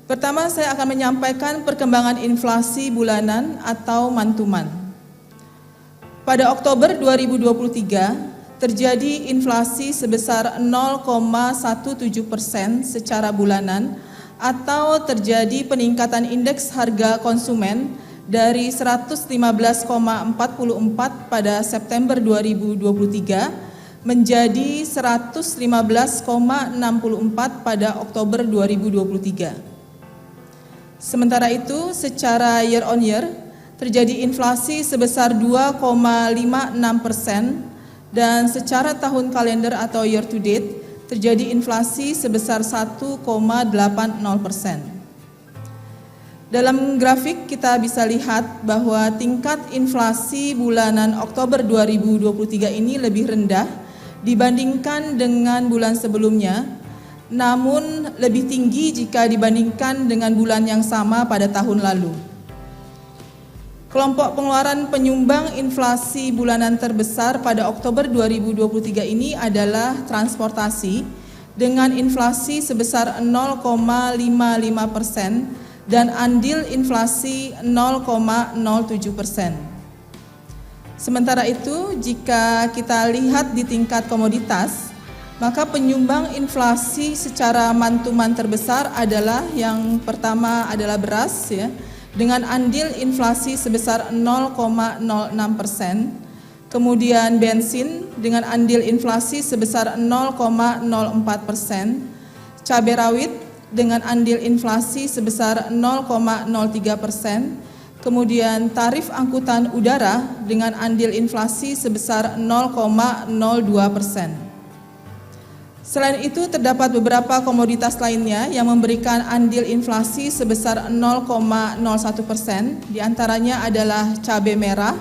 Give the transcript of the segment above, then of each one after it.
Pertama, saya akan menyampaikan perkembangan inflasi bulanan atau month-to-month. Pada Oktober 2023, terjadi inflasi sebesar 0,17% secara bulanan atau terjadi peningkatan indeks harga konsumen dari 115,44 pada September 2023 menjadi 115,64 pada Oktober 2023. Sementara itu, secara year on year terjadi inflasi sebesar 2,56% dan secara tahun kalender atau year to date terjadi inflasi sebesar 1,80%. Dalam grafik kita bisa lihat bahwa tingkat inflasi bulanan Oktober 2023 ini lebih rendah dibandingkan dengan bulan sebelumnya, namun lebih tinggi jika dibandingkan dengan bulan yang sama pada tahun lalu. Kelompok pengeluaran penyumbang inflasi bulanan terbesar pada Oktober 2023 ini adalah transportasi dengan inflasi sebesar 0,55% dan andil inflasi 0,07%. Sementara itu, jika kita lihat di tingkat komoditas, maka penyumbang inflasi secara month-to-month terbesar adalah yang pertama adalah beras ya, dengan andil inflasi sebesar 0,06%, kemudian bensin dengan andil inflasi sebesar 0,04%, cabai rawit dengan andil inflasi sebesar 0,03%, kemudian tarif angkutan udara dengan andil inflasi sebesar 0,02%. Selain itu, terdapat beberapa komoditas lainnya yang memberikan andil inflasi sebesar 0,01%, diantaranya adalah cabai merah,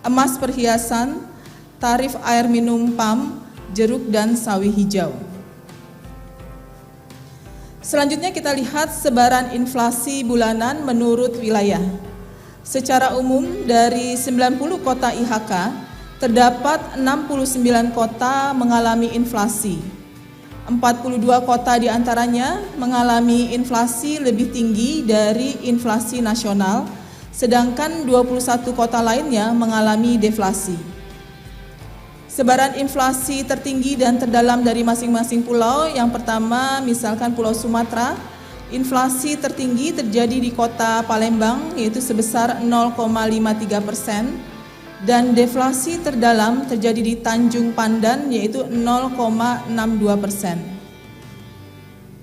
emas perhiasan, tarif air minum PAM, jeruk, dan sawi hijau. Selanjutnya kita lihat sebaran inflasi bulanan menurut wilayah. Secara umum, dari 90 kota IHK, terdapat 69 kota mengalami inflasi. 42 kota diantaranya mengalami inflasi lebih tinggi dari inflasi nasional, sedangkan 21 kota lainnya mengalami deflasi. Sebaran inflasi tertinggi dan terdalam dari masing-masing pulau, yang pertama misalkan Pulau Sumatera, inflasi tertinggi terjadi di kota Palembang yaitu sebesar 0,53%. Dan deflasi terdalam terjadi di Tanjung Pandan yaitu 0,62%.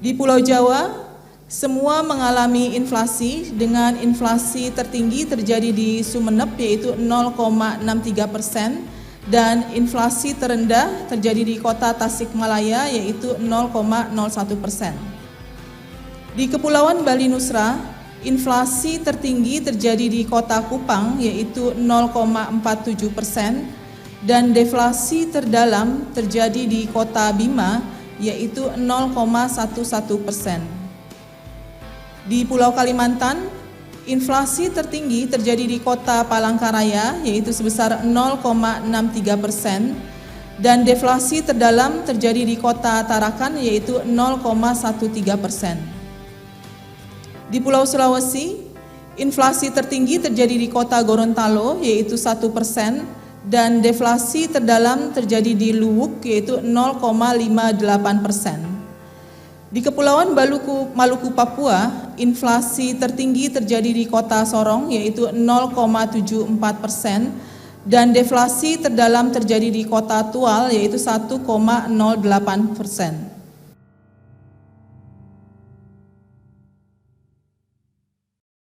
Di Pulau Jawa, semua mengalami inflasi dengan inflasi tertinggi terjadi di Sumeneb yaitu 0,63% dan inflasi terendah terjadi di kota Tasikmalaya yaitu 0,01%. Di Kepulauan Bali Nusra, inflasi tertinggi terjadi di kota Kupang yaitu 0,47% dan deflasi terdalam terjadi di kota Bima yaitu 0,11%. Di Pulau Kalimantan, inflasi tertinggi terjadi di kota Palangkaraya yaitu sebesar 0,63% dan deflasi terdalam terjadi di kota Tarakan yaitu 0,13%. Di Pulau Sulawesi, inflasi tertinggi terjadi di kota Gorontalo yaitu 1% dan deflasi terdalam terjadi di Luwuk yaitu 0,58%. Di Kepulauan Maluku Papua, inflasi tertinggi terjadi di kota Sorong yaitu 0,74% dan deflasi terdalam terjadi di kota Tual yaitu 1,08%.